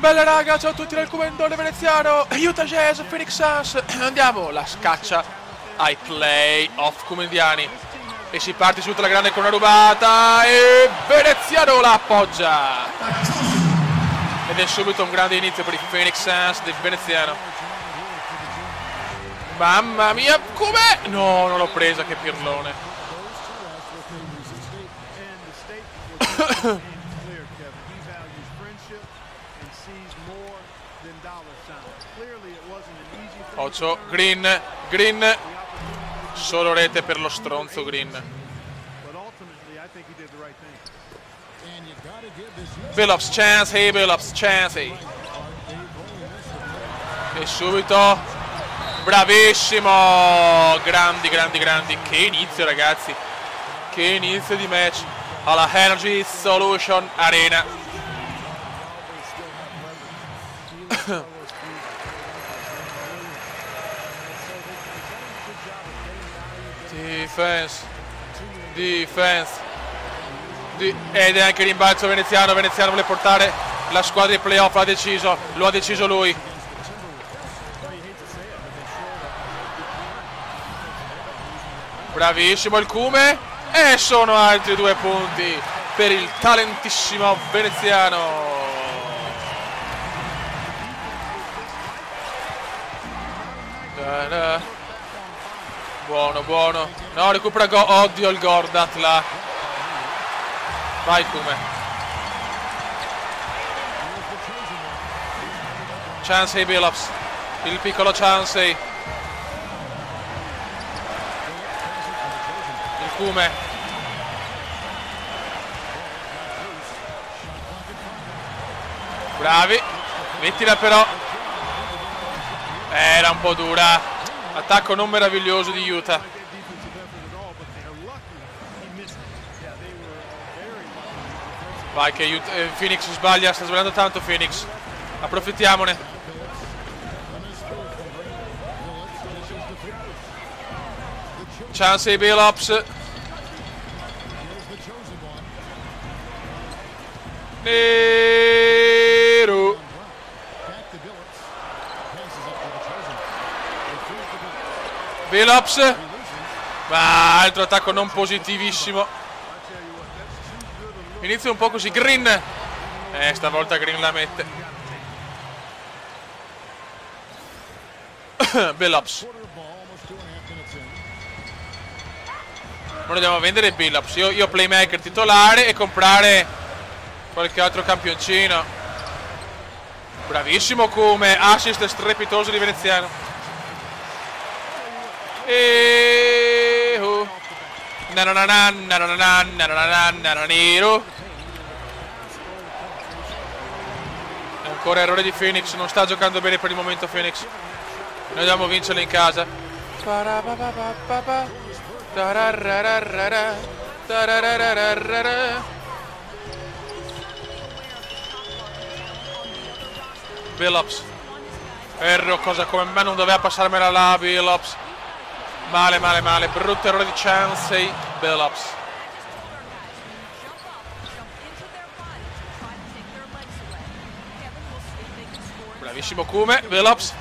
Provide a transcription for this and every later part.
Bella raga, ciao a tutti dal comandone veneziano. Utah Jazz, Phoenix Suns. Andiamo, la scaccia ai playoff comendiani. E si parte subito la grande con una rubata. E Veneziano la appoggia. Ed è subito un grande inizio per i Phoenix Suns del veneziano. Mamma mia, com'è? No, non l'ho presa, che pirlone. Occhio, Green, solo rete per lo stronzo Green. Billups, chance, chance. E subito, bravissimo, grandi. Che inizio ragazzi, che inizio di match alla Energy Solution Arena. Defense. Ed è anche il rimbalzo veneziano vuole portare la squadra ai playoff, lo ha deciso lui. Bravissimo il Cume, e sono altri 2 punti per il talentissimo veneziano. Buono. No, recupera odio il Gordat là. Vai Cume. Chancey Billups. Il piccolo Chancey. Il Cume. Bravi. Mettila però. Era un po' dura. Attacco non meraviglioso di Utah. Vai che Phoenix sbaglia, sta sbagliando tanto Phoenix. Approfittiamone. Chancey Billups. Nero. Billups. Ma altro attacco non positivissimo. Inizio un po' così. Green. Stavolta Green la mette. Billups. Ora andiamo a vendere Billups. Io playmaker titolare e comprare qualche altro campioncino. Bravissimo come assist strepitoso di veneziano. Nero. Ancora errore di Phoenix. Non sta giocando bene per il momento Phoenix. Noi dobbiamo vincerla in casa. Billups. Erro, cosa come me non doveva passarmela là Billups. Male. Brutto errore di Chancey Billups. Bravissimo Cume. Billups.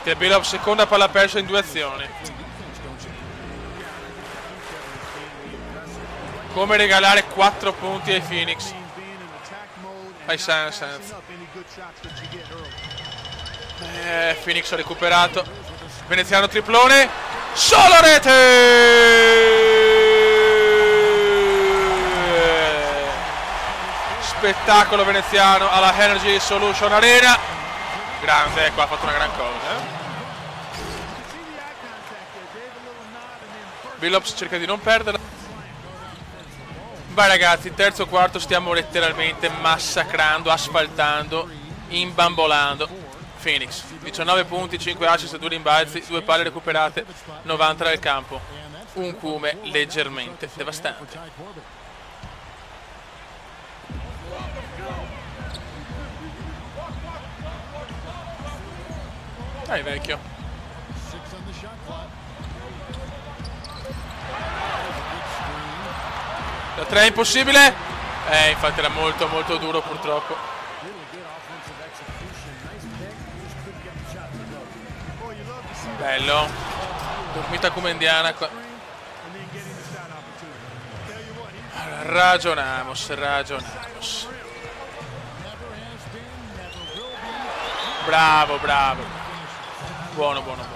E Billups seconda palla persa in 2 azioni. Come regalare 4 punti ai Phoenix. Ai Suns. Phoenix ha recuperato. Veneziano triplone. Solo rete. Spettacolo veneziano alla Energy Solution Arena. Grande, qua ha fatto una gran cosa. Billups cerca di non perderla. Beh ragazzi, terzo quarto stiamo letteralmente massacrando, asfaltando, imbambolando Phoenix. 19 punti, 5 assist, 2 rimbalzi, 2 palle recuperate, 90 dal campo. Un Cume leggermente devastante. Dai vecchio. Da 3 impossibile. Infatti era molto molto duro purtroppo. Bello. Dormita Komendiana qua. Ragionamos. Bravo. Buono.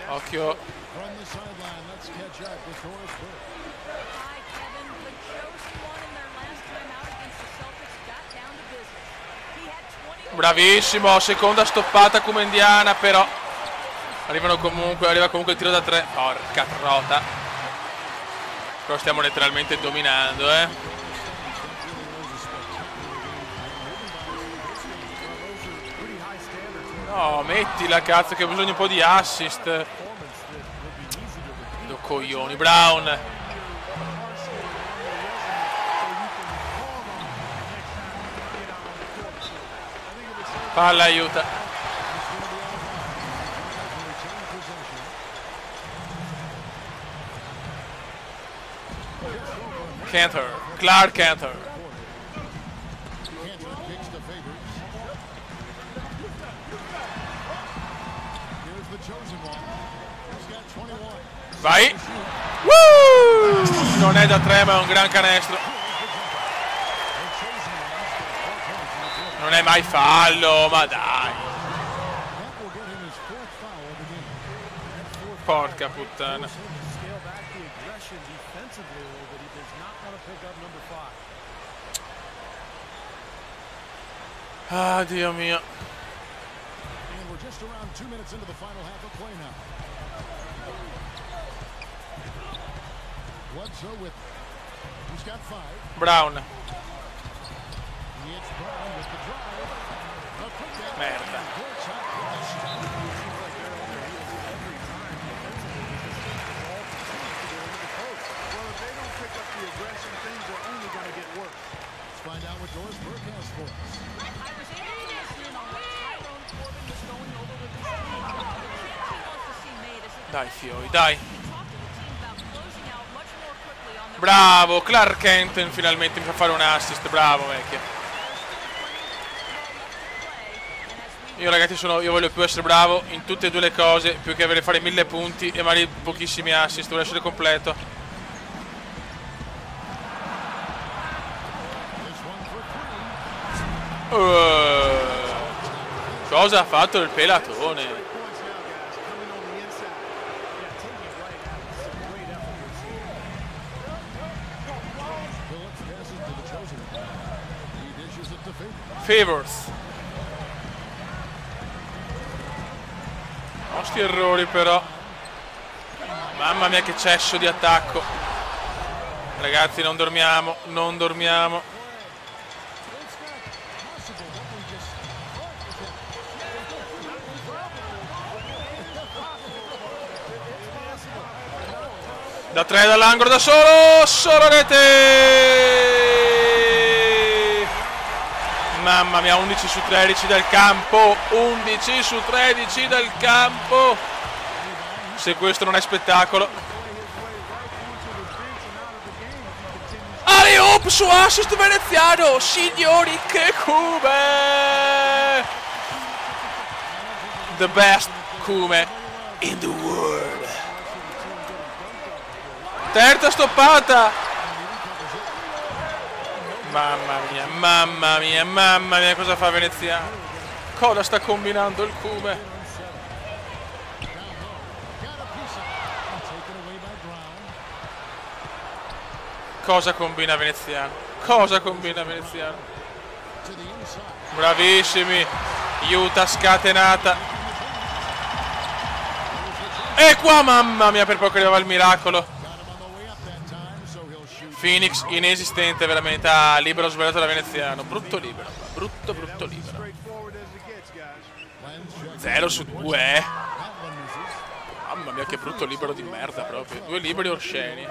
Occhio. Bravissimo, seconda stoppata Komendiana, però arriva comunque il tiro da 3. Porca trota. Però stiamo letteralmente dominando, No, mettila cazzo che ho bisogno un po' di assist. Do coglioni, Brown. Palla aiuta. Clark Cantor. Vai. Non è da 3 ma è un gran canestro. Non è mai fallo, ma dai. Porca puttana. Ah, Dio mio. Brown. Merda. Dai fioi, dai. Bravo, Clark Kent finalmente mi fa fare un assist, bravo vecchio. Io ragazzi io voglio più essere bravo in tutte e due le cose, più che avere fare 1000 punti e magari pochissimi assist, voglio essere completo. Cosa ha fatto il pelatone? Favors. Sti errori però. Mamma mia che cesso di attacco. Ragazzi non dormiamo. Da 3 dall'angolo da solo rete. Mamma mia, 11 su 13 dal campo, 11 su 13 dal campo. Se questo non è spettacolo. Alley-oop su assist veneziano, signori, che Kume! The best Kume in the world. Terza stoppata. Mamma mia, cosa fa veneziano? Cosa sta combinando il Kume? Cosa combina veneziano? Bravissimi. Utah scatenata. E qua mamma mia, per poco arrivava il miracolo. Phoenix inesistente veramente. Ah, libero sbagliato da veneziano. Brutto libero. Brutto libero. 0 su 2. Mamma mia, che brutto libero di merda proprio. 2 liberi osceni.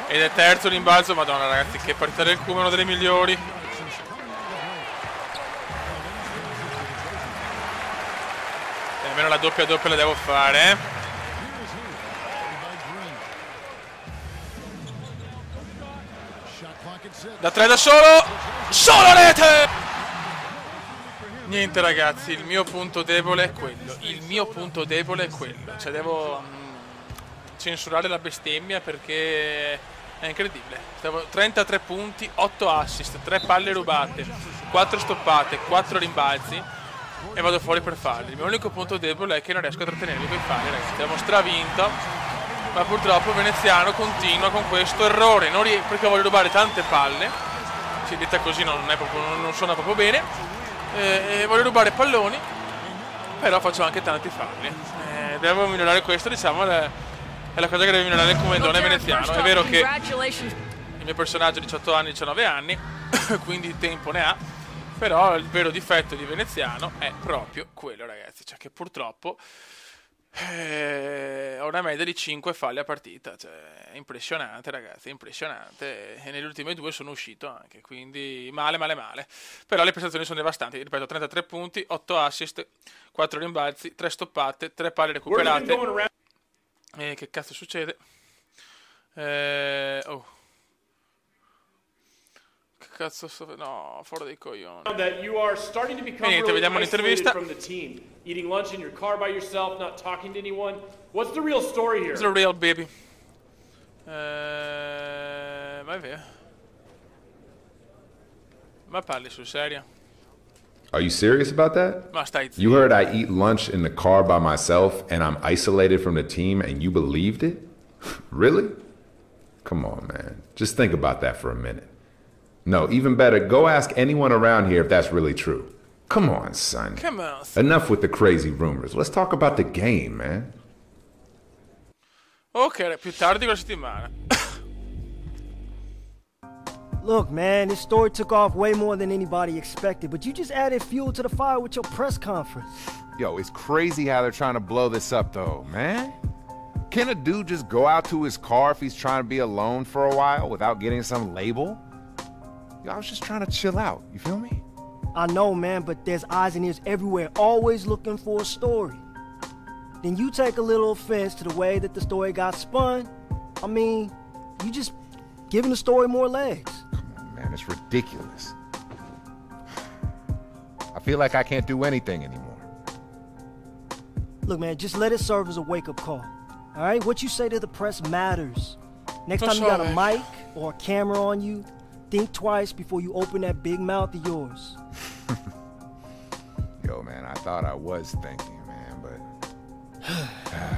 Ed è terzo rimbalzo. Madonna ragazzi, che partita del Cume, una delle migliori. E almeno la doppia la devo fare. Da 3 da solo. Solo rete! Niente ragazzi, il mio punto debole è quello. Il mio punto debole è quello. Cioè devo censurare la bestemmia perché è incredibile. 33 punti, 8 assist, 3 palle rubate, 4 stoppate, 4 rimbalzi e vado fuori per falli. Il mio unico punto debole è che non riesco a trattenermi quei falli ragazzi. Abbiamo stravinto, ma purtroppo Veneziano continua con questo errore. Perché voglio rubare tante palle, si detta così non suona proprio bene, e voglio rubare palloni, però faccio anche tanti falli. Devo migliorare questo, diciamo, è la cosa che deve migliorare il Comendone veneziano. È vero che il mio personaggio ha 18 anni, 19 anni, quindi tempo ne ha, però il vero difetto di Veneziano è proprio quello ragazzi, cioè che purtroppo ho una media di 5 falli a partita, cioè è impressionante ragazzi, è impressionante, e nelle ultime 2 sono uscito anche, quindi male, però le prestazioni sono devastanti, ripeto, 33 punti, 8 assist, 4 rimbalzi, 3 stoppate, 3 palle recuperate. Che cazzo succede? Che cazzo no, fuori dei coglioni. Niente, vediamo l'intervista. Eating lunch in your car by yourself, not talking to anyone. What's the real story here? It's the real baby. Ma è vero. Ma parli sul serio? Are you serious about that? Ma stai zitto. You heard I eat lunch in the car by myself and I'm isolated from the team and you believed it? Really? Come on, man. Just think about that for a minute. No, even better, go ask anyone around here if that's really true. Come on, son. Come on. Enough with the crazy rumors. Let's talk about the game, man. Ok, più tardi quella settimana. Look, man, this story took off way more than anybody expected, but you just added fuel to the fire with your press conference. Yo, it's crazy how they're trying to blow this up, though, man. Can a dude just go out to his car if he's trying to be alone for a while without getting some label? Yo, I was just trying to chill out, you feel me? I know, man, but there's eyes and ears everywhere, always looking for a story. Then you take a little offense to the way that the story got spun. I mean, you just giving the story more legs. Come on, man, it's ridiculous. I feel like I can't do anything anymore. Look, man, just let it serve as a wake-up call. All right? What you say to the press matters. Next time you got a mic or a camera on you, think twice before you open that big mouth of yours. Yo, man, I thought I was thinking, man, but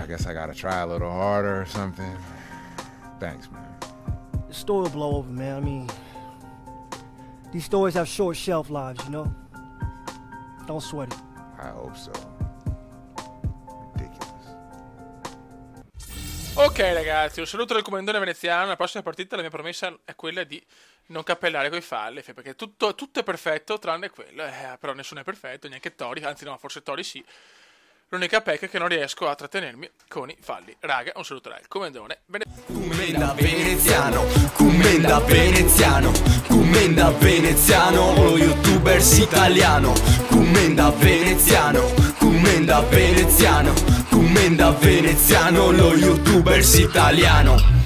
I guess I gotta try a little harder or something. Thanks, man. The story will blow over, man. I mean, these stories have short shelf lives, you know? Don't sweat it. I hope so. Ridiculous. Ok ragazzi, un saluto del Comendone veneziano. La prossima partita la mia promessa è quella di non cappellare coi falli, perché tutto è perfetto tranne quello, però nessuno è perfetto, neanche Tori, anzi no, forse Tori sì. L'unica pecca è che non riesco a trattenermi con i falli. Raga, un saluto dal Comendone veneziano. Commenda veneziano, commenda veneziano, lo youtubers italiano. Commenda veneziano, commenda veneziano, commenda veneziano, lo youtubers italiano.